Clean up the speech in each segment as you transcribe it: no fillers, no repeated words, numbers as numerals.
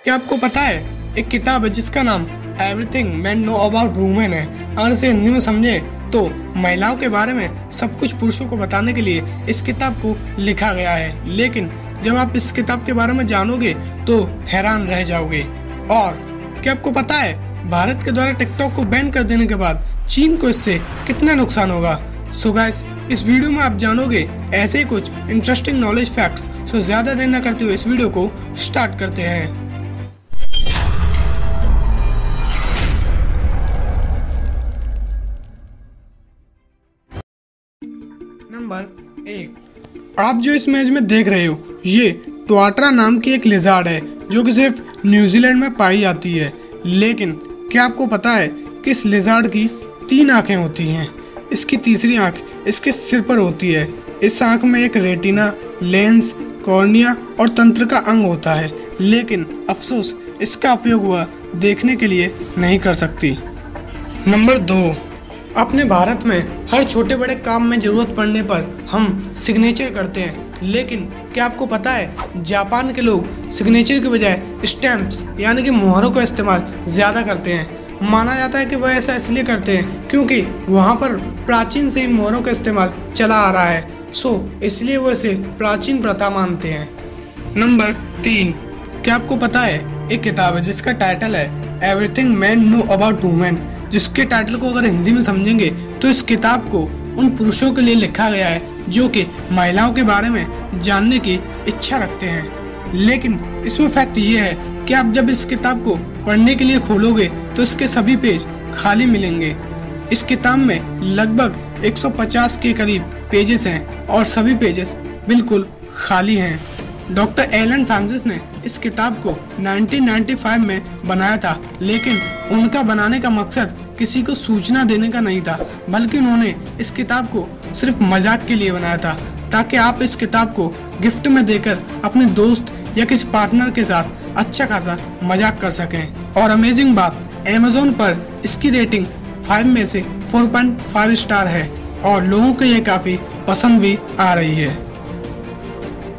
क्या आपको पता है एक किताब है जिसका नाम everything man know about women है। अगर इसे हिंदी में समझे तो महिलाओं के बारे में सब कुछ पुरुषों को बताने के लिए इस किताब को लिखा गया है। लेकिन जब आप इस किताब के बारे में जानोगे तो हैरान रह जाओगे। और क्या आपको पता है भारत के द्वारा टिकटॉक को बैन कर देने के बाद चीन को इससे कितना नुकसान होगा। सो गाइस, इस वीडियो में आप जानोगे ऐसे ही कुछ इंटरेस्टिंग नॉलेज फैक्ट्स। सो ज्यादा देर न करते हुए इस वीडियो को स्टार्ट करते हैं। नंबर 1, आप जो इस इमेज में देख रहे हो ये ट्वाटरा नाम की एक लिजार्ड है जो कि सिर्फ न्यूजीलैंड में पाई जाती है। लेकिन क्या आपको पता है कि इस लिजार्ड की 3 आंखें होती हैं। इसकी तीसरी आंख इसके सिर पर होती है। इस आंख में एक रेटिना, लेंस, कॉर्निया और तंत्र का अंग होता है। लेकिन अफसोस इसका उपयोग वह देखने के लिए नहीं कर सकती। नंबर 2, अपने भारत में हर छोटे बड़े काम में जरूरत पड़ने पर हम सिग्नेचर करते हैं। लेकिन क्या आपको पता है जापान के लोग सिग्नेचर के बजाय स्टैम्प्स यानी कि मोहरों का इस्तेमाल ज़्यादा करते हैं। माना जाता है कि वह ऐसा इसलिए करते हैं क्योंकि वहाँ पर प्राचीन से इन मोहरों का इस्तेमाल चला आ रहा है। इसलिए वो इसे प्राचीन प्रथा मानते हैं। नंबर 3, क्या आपको पता है एक किताब है जिसका टाइटल है everything man know about women. जिसके टाइटल को अगर हिंदी में समझेंगे तो इस किताब को उन पुरुषों के लिए लिखा गया है जो कि महिलाओं के बारे में जानने की इच्छा रखते हैं। लेकिन इसमें फैक्ट ये है कि आप जब इस किताब को पढ़ने के लिए खोलोगे तो इसके सभी पेज खाली मिलेंगे। इस किताब में लगभग 150 के करीब पेजेस हैं और सभी पेजेस बिल्कुल खाली हैं। डॉक्टर एलन फ्रांसिस ने इस किताब को 1995 में बनाया था। लेकिन उनका बनाने का मकसद किसी को सूचना देने का नहीं था, बल्कि उन्होंने इस किताब को सिर्फ मजाक के लिए बनाया था ताकि आप इस किताब को गिफ्ट में देकर अपने दोस्त या किसी पार्टनर के साथ अच्छा खासा मजाक कर सकें। और अमेजिंग बात, Amazon पर इसकी रेटिंग 5 में से 4.5 स्टार है और लोगों को ये काफ़ी पसंद भी आ रही है।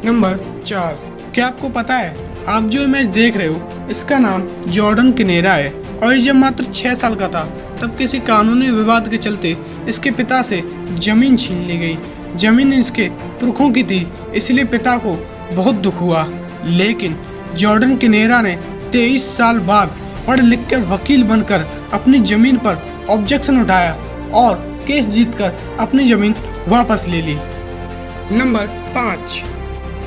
नंबर 4, क्या आपको पता है आप जो इमेज देख रहे हो इसका नाम जॉर्डन किनेरा है और जब मात्र 6 साल का था तब किसी कानूनी विवाद के चलते इसके पिता से जमीन छीन ली गई। जमीन इसके पुरखों की थी, इसलिए पिता को बहुत दुख हुआ। लेकिन जॉर्डन किनेरा ने 23 साल बाद पढ़ लिख कर वकील बनकर अपनी जमीन पर ऑब्जेक्शन उठाया और केस जीतकर अपनी जमीन वापस ले ली। नंबर 5,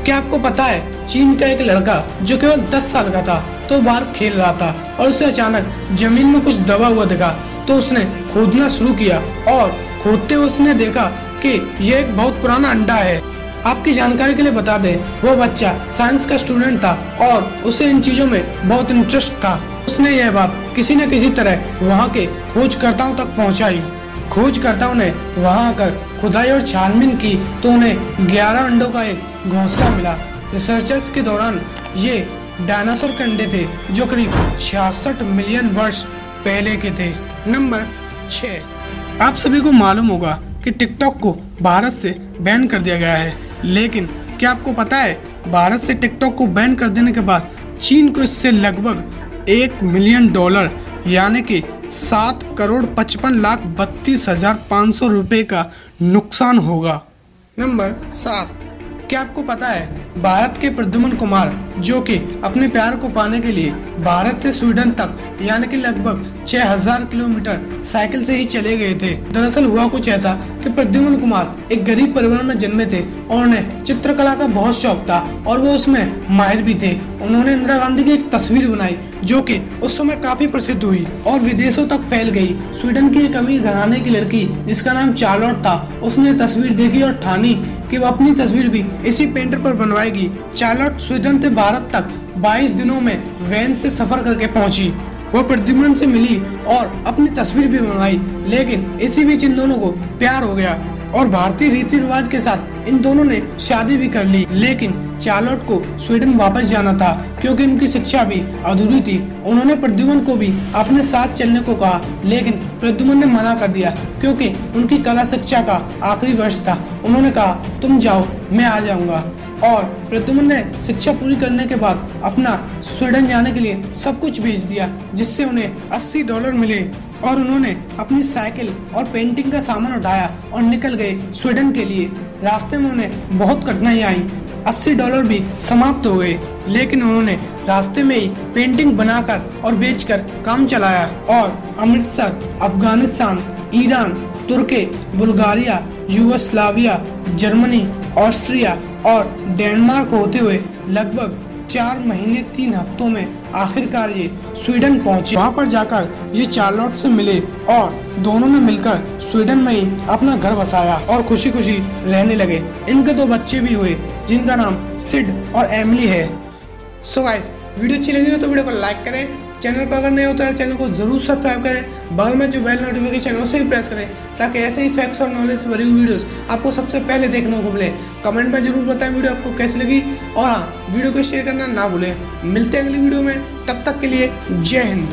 क्या आपको पता है चीन का एक लड़का जो केवल 10 साल का था तो बाहर खेल रहा था और उसे अचानक जमीन में कुछ दबा हुआ दिखा तो उसने खोदना शुरू किया और खोदते उसने देखा कि यह एक बहुत पुराना अंडा है। आपकी जानकारी के लिए बता दें, वो बच्चा साइंस का स्टूडेंट था और उसे इन चीजों में बहुत इंटरेस्ट था। उसने यह बात किसी न किसी तरह वहाँ के खोजकर्ताओं तक पहुँचाई। खोजकर्ताओं ने वहाँ आकर खुदाई और छानबीन की तो उन्हें 11 अंडों का एक घोंसला मिला। रिसर्चर्स के दौरान ये डायनासोर के अंडे थे जो करीब 66 मिलियन वर्ष पहले के थे। नंबर 6, आप सभी को मालूम होगा कि टिकटॉक को भारत से बैन कर दिया गया है। लेकिन क्या आपको पता है भारत से टिकटॉक को बैन कर देने के बाद चीन को इससे लगभग $1 मिलियन यानी कि 7,55,32,500 रुपये का नुकसान होगा। नंबर 7, क्या आपको पता है भारत के प्रद्युमन कुमार जो कि अपने प्यार को पाने के लिए भारत से स्वीडन तक यानी कि लगभग 6000 किलोमीटर साइकिल से ही चले गए थे। दरअसल हुआ कुछ ऐसा कि प्रद्युमन कुमार एक गरीब परिवार में जन्मे थे और उन्हें चित्रकला का बहुत शौक था और वो उसमें माहिर भी थे। उन्होंने इंदिरा गांधी की एक तस्वीर बनाई जो कि उस समय काफी प्रसिद्ध हुई और विदेशों तक फैल गई। स्वीडन की एक अमीर घराने की लड़की जिसका नाम चार्लोट था, उसने तस्वीर देखी और ठानी कि वो अपनी तस्वीर भी इसी पेंटर पर बनवाएगी। चार्लोट स्वीडन से भारत तक 22 दिनों में वैन से सफर करके पहुंची। वो प्रद्युमन से मिली और अपनी तस्वीर भी बनवाई। लेकिन इसी बीच इन दोनों को प्यार हो गया और भारतीय रीति रिवाज के साथ इन दोनों ने शादी भी कर ली। लेकिन चार्लोट को स्वीडन वापस जाना था क्योंकि उनकी शिक्षा भी अधूरी थी। उन्होंने प्रद्युमन को भी अपने साथ चलने को कहा, लेकिन प्रद्युमन ने मना कर दिया क्योंकि उनकी कला शिक्षा का आखिरी वर्ष था। उन्होंने कहा तुम जाओ, मैं आ जाऊंगा। और प्रद्युम्न ने शिक्षा पूरी करने के बाद अपना स्वीडन जाने के लिए सब कुछ बेच दिया, जिससे उन्हें $80 मिले और उन्होंने अपनी साइकिल और पेंटिंग का सामान उठाया और निकल गए स्वीडन के लिए। रास्ते में उन्हें बहुत कठिनाई आई, $80 भी समाप्त हो गए, लेकिन उन्होंने रास्ते में ही पेंटिंग बनाकर और बेचकर काम चलाया और अमृतसर, अफगानिस्तान, ईरान, तुर्की, बुल्गारिया, यूगोस्लाविया, जर्मनी, ऑस्ट्रिया और डेनमार्क होते हुए लगभग 4 महीने 3 हफ्तों में आखिरकार ये स्वीडन पहुंचे। वहां पर जाकर ये चार्लोट से मिले और दोनों ने मिलकर स्वीडन में ही अपना घर बसाया और खुशी खुशी रहने लगे। इनके 2 बच्चे भी हुए, जिनका नाम सिड और एमिली है। सो गाइस, वीडियो अच्छी लगी हो तो वीडियो को लाइक करें, चैनल पर अगर नए हो तो चैनल को जरूर सब्सक्राइब करें, बगल में जो बेल नोटिफिकेशन है उसे भी प्रेस करें, ताकि ऐसे ही फैक्ट्स और नॉलेज से भरी हुई वीडियोस आपको सबसे पहले देखने को मिले। कमेंट में जरूर बताएं वीडियो आपको कैसी लगी, और हाँ, वीडियो को शेयर करना ना भूलें। मिलते हैं अगली वीडियो में, तब तक के लिए जय हिंद।